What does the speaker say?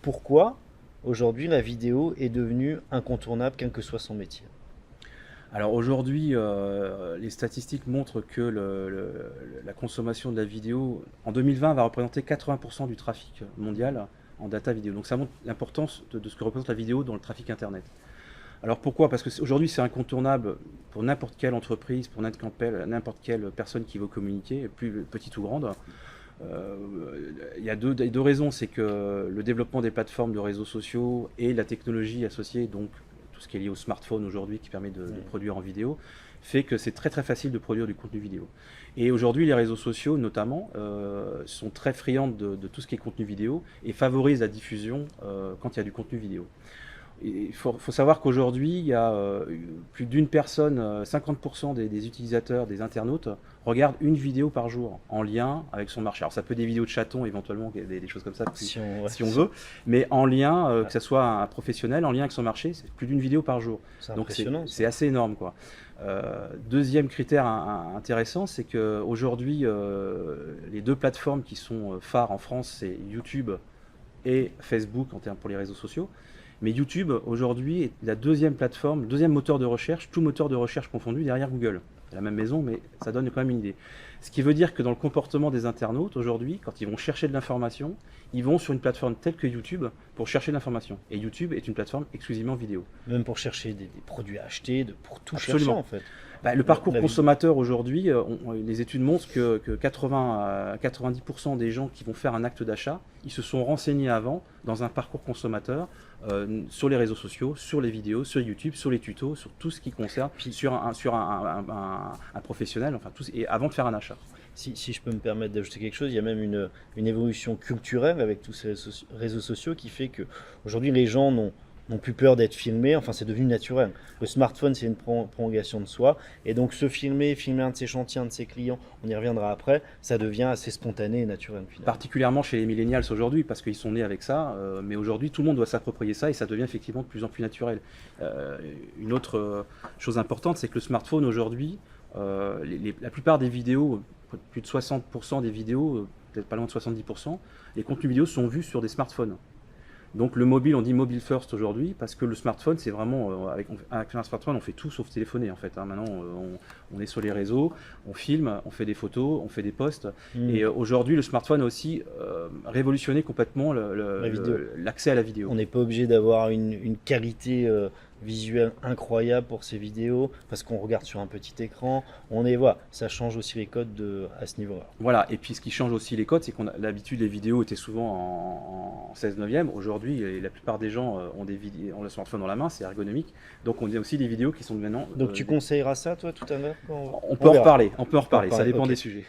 pourquoi aujourd'hui la vidéo est devenue incontournable, quel que soit son métier? Alors aujourd'hui, les statistiques montrent que la consommation de la vidéo en 2020 va représenter 80% du trafic mondial en data vidéo. Donc ça montre l'importance de ce que représente la vidéo dans le trafic Internet. Alors pourquoi? Parce que aujourd'hui c'est incontournable pour n'importe quelle entreprise, pour n'importe quelle personne qui veut communiquer, plus petite ou grande. Euh, il y a deux raisons, c'est que le développement des plateformes de réseaux sociaux et la technologie associée, donc tout ce qui est lié au smartphone aujourd'hui qui permet de produire en vidéo, fait que c'est très très facile de produire du contenu vidéo. Et aujourd'hui les réseaux sociaux notamment sont très friands de tout ce qui est contenu vidéo et favorisent la diffusion quand il y a du contenu vidéo. Il faut savoir qu'aujourd'hui, il y a plus d'une personne, 50% des utilisateurs, des internautes, regardent une vidéo par jour en lien avec son marché. Alors ça peut être des vidéos de chatons éventuellement, des choses comme ça, si on veut, mais en lien, que ce soit un professionnel, en lien avec son marché, c'est plus d'une vidéo par jour. C'est Donc impressionnant. c'est assez énorme, quoi. Deuxième critère intéressant, c'est qu'aujourd'hui, les deux plateformes qui sont phares en France, c'est YouTube et Facebook en termes pour les réseaux sociaux. Mais YouTube, aujourd'hui, est la deuxième plateforme, deuxième moteur de recherche, tout moteur de recherche confondu, derrière Google. C'est la même maison, mais ça donne quand même une idée. Ce qui veut dire que dans le comportement des internautes, aujourd'hui, quand ils vont chercher de l'information, ils vont sur une plateforme telle que YouTube pour chercher de l'information. Et YouTube est une plateforme exclusivement vidéo. Même pour chercher des produits à acheter, pour tout chercher Absolument. en fait. Bah, le parcours La consommateur aujourd'hui, les études montrent que 80 à 90% des gens qui vont faire un acte d'achat, ils se sont renseignés avant dans un parcours consommateur sur les réseaux sociaux, sur les vidéos, sur YouTube, sur les tutos, sur tout ce qui concerne, sur un professionnel, enfin tout, et avant de faire un achat. Si je peux me permettre d'ajouter quelque chose, il y a même une évolution culturelle avec tous ces réseaux sociaux qui fait que aujourd'hui les gens n'ont plus peur d'être filmés, enfin c'est devenu naturel. Le smartphone c'est une prolongation de soi, et donc se filmer un de ses chantiers, un de ses clients, on y reviendra après, ça devient assez spontané et naturel finalement. Particulièrement chez les millennials aujourd'hui, parce qu'ils sont nés avec ça, mais aujourd'hui tout le monde doit s'approprier ça et ça devient effectivement de plus en plus naturel. Une autre chose importante, c'est que le smartphone aujourd'hui, la plupart des vidéos, plus de 60% des vidéos, peut-être pas loin de 70%, les contenus vidéo sont vus sur des smartphones. Donc le mobile, on dit mobile first aujourd'hui, parce que le smartphone, c'est vraiment, avec un smartphone, on fait tout sauf téléphoner en fait. Maintenant, on est sur les réseaux, on filme, on fait des photos, on fait des posts. Et aujourd'hui, le smartphone a aussi révolutionné complètement l'accès à la vidéo. On n'est pas obligé d'avoir une qualité visuelle incroyable pour ces vidéos, parce qu'on regarde sur un petit écran. Voilà, ça change aussi les codes à ce niveau-là. Voilà, et puis ce qui change aussi les codes, c'est qu'on a l'habitude, les vidéos étaient souvent en 16 neuvième. Aujourd'hui, la plupart des gens ont le smartphone dans la main, c'est ergonomique. Donc on a aussi des vidéos qui sont maintenant... Donc tu conseilleras ça, toi, tout à l'heure on peut en reparler, ça dépend Ok. des sujets.